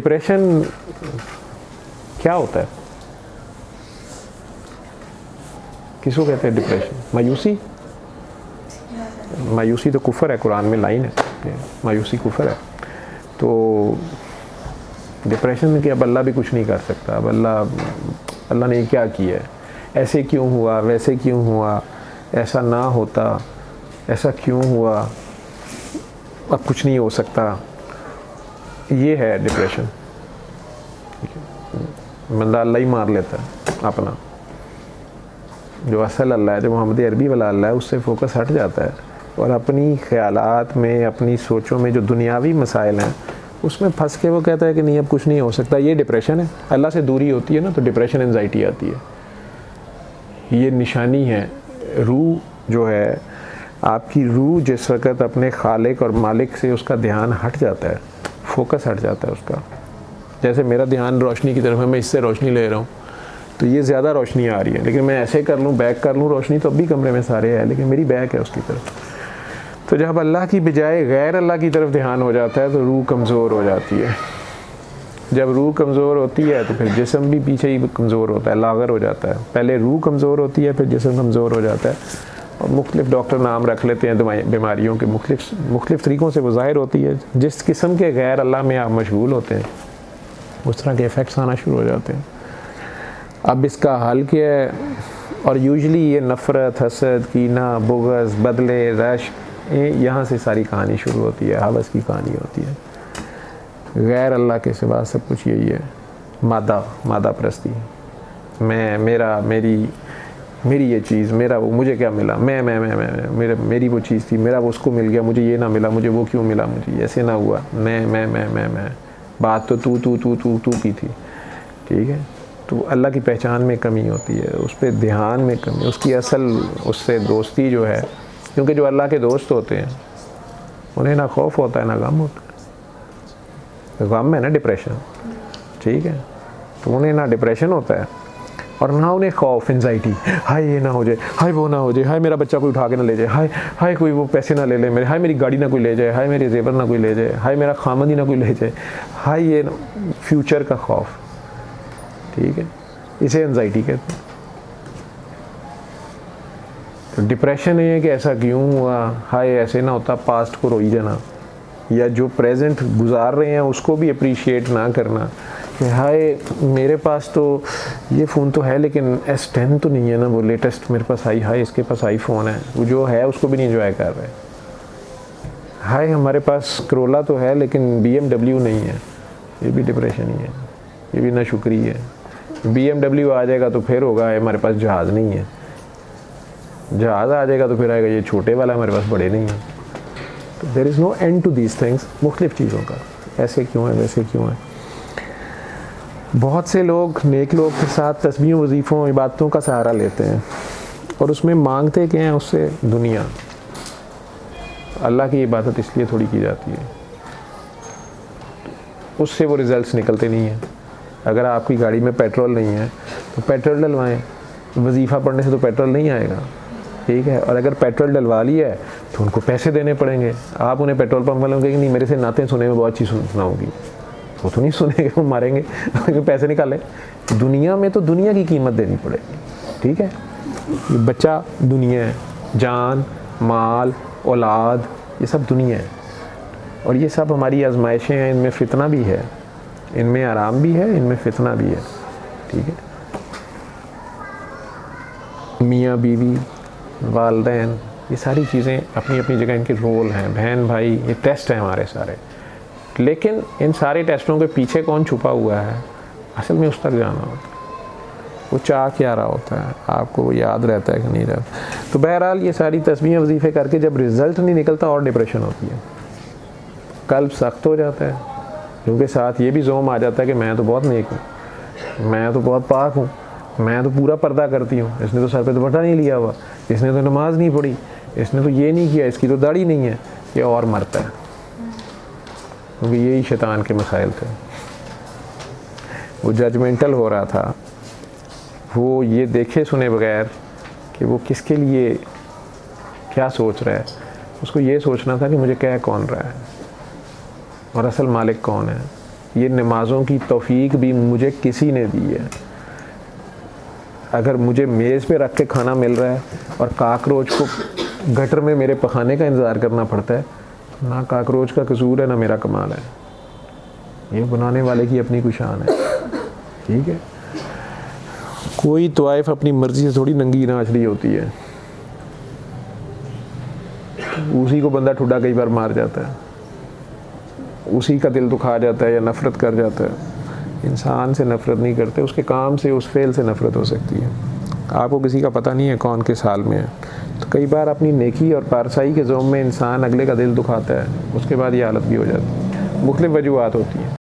Depression क्या होता है? किसको कहते हैं डिप्रेशन? मायूसी। मायूसी तो कुफर है, कुरान में लाइन है, मायूसी कुफर है। तो डिप्रेशन में कि अब अल्लाह भी कुछ नहीं कर सकता, अब अल्लाह ने क्या किया है, ऐसे क्यों हुआ, वैसे क्यों हुआ, ऐसा ना होता, ऐसा क्यों हुआ, अब कुछ नहीं हो सकता। ये है डिप्रेशन। बंदा अल्लाह ही मार लेता है अपना, जो असल अल्लाह है, जो मोहम्मद अरबी वाला अल्लाह है, उससे फोकस हट जाता है और अपनी ख्यालात में, अपनी सोचों में जो दुनियावी मसाइल हैं उसमें फंस के वो कहता है कि नहीं अब कुछ नहीं हो सकता। ये डिप्रेशन है। अल्लाह से दूरी होती है ना तो डिप्रेशन, एंजाइटी आती है। ये निशानी है। रूह जो है, आपकी रूह जिस वक़्त अपने खालिक और मालिक से उसका ध्यान हट जाता है, फोकस हट जाता है उसका। जैसे मेरा ध्यान रोशनी की तरफ है, मैं इससे रोशनी ले रहा हूँ तो ये ज़्यादा रोशनी आ रही है, लेकिन मैं ऐसे कर लूँ, बैक कर लूँ, रोशनी तो अब भी कमरे में सारे है, लेकिन मेरी बैक है उसकी तरफ। तो जब अल्लाह की बजाय गैर अल्लाह की तरफ ध्यान हो जाता है तो रूह कमज़ोर हो जाती है। जब रूह कमज़ोर होती है तो फिर जिस्म भी पीछे ही कमज़ोर होता है, लागर हो जाता है। पहले रूह कमज़ोर होती है, फिर जिस्म कमज़ोर हो जाता है। और मुख्तलिफ डॉक्टर नाम रख लेते हैं बीमारियों के, मुख्तलिफ तरीक़ों से वो ज़ाहिर होती है। जिस किस्म के गैर अल्लाह में आप मशगूल होते हैं उस तरह के इफ़ेक्ट्स आना शुरू हो जाते हैं। अब इसका हल क्या है? और यूजली ये नफ़रत, हसद, कीना, बुग़्ज़, बदले, रश्क, यहाँ से सारी कहानी शुरू होती है, हवस की कहानी होती है। गैर अल्लाह के सिवा सब कुछ यही है। मादा परस्ती, मैं, मेरा, मेरी ये चीज़, मेरा वो, मुझे क्या मिला, मैं मेरी वो चीज़ थी, मेरा वो उसको मिल गया, मुझे ये ना मिला, मुझे वो क्यों मिला, मुझे ऐसे ना हुआ, मैं। बात तो तू की थी, ठीक है। तो अल्लाह की पहचान में कमी होती है, उस पर ध्यान में कमी, उसकी असल उससे दोस्ती जो है, क्योंकि जो अल्लाह के दोस्त होते हैं उन्हें ना खौफ होता है ना गम होता है। गम है ना डिप्रेशन, ठीक है, तो उन्हें ना डिप्रेशन होता है और ना उन्हें खौफ, एंजाइटी, हाय ये ना हो जाए, हाय वो ना हो जाए, हाय मेरा बच्चा कोई उठा के ना ले जाए, हाय कोई वो पैसे ना ले ले मेरे, हाय मेरी गाड़ी ना कोई ले जाए, हाय मेरे जेवर ना कोई ले जाए, हाय मेरा खामदी ना कोई ले जाए, हाय ये फ्यूचर का खौफ, ठीक है, इसे एंजाइटी कहते हैं। तो डिप्रेशन ये है कि ऐसा क्यों हुआ, हाय ऐसे ना होता, पास्ट को रोई जाना, या जो प्रेजेंट गुजार रहे हैं उसको भी अप्रिशिएट ना करना कि हाय मेरे पास तो ये फ़ोन तो है लेकिन S10 तो नहीं है ना, वो लेटेस्ट मेरे पास आई, हाय इसके पास आईफोन है, वो जो है उसको भी नहीं एंजॉय कर रहे। हाय हमारे पास करोला तो है लेकिन BMW नहीं है, ये भी डिप्रेशन ही है, ये भी नाशुक्री है। BMW आ जाएगा तो फिर होगा हमारे पास जहाज़ नहीं है, जहाज़ आ जाएगा तो फिर आएगा ये छोटे वाला हमारे पास बड़े नहीं है। तो there is no end to these things, मुख्तलिफ चीज़ों का, ऐसे क्यों है, वैसे क्यों है। बहुत से लोग, नेक लोग के साथ तस्बीहों, वजीफ़ों, इबादतों का सहारा लेते हैं और उसमें मांगते क्या हैं उससे? दुनिया। अल्लाह की इबादत इसलिए थोड़ी की जाती है, उससे वो रिज़ल्ट्स निकलते नहीं हैं। अगर आपकी गाड़ी में पेट्रोल नहीं है तो पेट्रोल डलवाएं, वजीफ़ा पढ़ने से तो पेट्रोल नहीं आएगा, ठीक है। और अगर पेट्रोल डलवा लिया है तो उनको पैसे देने पड़ेंगे। आप उन्हें पेट्रोल पंप वालों कहेंगे नहीं मेरे से नाते सुने में बहुत चीज़ सुनाऊंगी, वो तो नहीं सुनेंगे, वो मारेंगे, पैसे निकाले। दुनिया में तो दुनिया की कीमत देनी पड़ेगी, ठीक है। ये बच्चा दुनिया है, जान, माल, औलाद, ये सब दुनिया है और ये सब हमारी आजमाइशें हैं। इनमें फितना भी है, इनमें आराम भी है, इनमें फितना भी है, ठीक है। मियाँ बीवी, वालदैन, ये सारी चीज़ें अपनी अपनी जगह इनके रोल हैं। बहन भाई, ये टेस्ट हैं हमारे सारे। लेकिन इन सारे टेस्टों के पीछे कौन छुपा हुआ है, असल में उस तक जाना होता है। वो चाह क्या रहा होता है, आपको वो याद रहता है कि नहीं रहता। तो बहरहाल ये सारी तस्बीहें, वजीफ़े करके जब रिज़ल्ट नहीं निकलता और डिप्रेशन होती है, कल्ब सख्त हो जाता है, क्योंकि साथ ये भी ज़ोम आ जाता है कि मैं तो बहुत नेक हूँ, मैं तो बहुत पाक हूँ, मैं तो पूरा पर्दा करती हूँ, इसने तो सर पे दुपट्टा नहीं लिया हुआ, इसने तो नमाज नहीं पढ़ी, इसने तो ये नहीं किया, इसकी तो दाढ़ी नहीं है, ये और मरता है। क्योंकि यही शैतान के मसाइल थे। वो जजमेंटल हो रहा था, वो ये देखे सुने बगैर कि वो किसके लिए क्या सोच रहा है, उसको ये सोचना था कि मुझे कह कौन रहा है और असल मालिक कौन है। ये नमाज़ों की तौफीक भी मुझे किसी ने दी है। अगर मुझे मेज़ पे रख के खाना मिल रहा है और काकरोच को गटर में मेरे पखाने का इंतज़ार करना पड़ता है, तो ना काकरोच का कसूर है ना मेरा कमाल है, ये बनाने वाले की अपनी कुछ शान है। ठीक है, कोई तवाइफ अपनी मर्ज़ी से थोड़ी नंगी नाच रही होती है, उसी को बंदा ठुड्डा कई बार मार जाता है, उसी का दिल दुखा जाता है या नफ़रत कर जाता है। इंसान से नफ़रत नहीं करते, उसके काम से, उस फेल से नफ़रत हो सकती है। आपको किसी का पता नहीं है कौन किस हाल में है, तो कई बार अपनी नेकी और पारसाई के ज़ोम में इंसान अगले का दिल दुखाता है, उसके बाद ये हालत भी हो जाती है। मुख्तलिफ़ वजूहात होती हैं।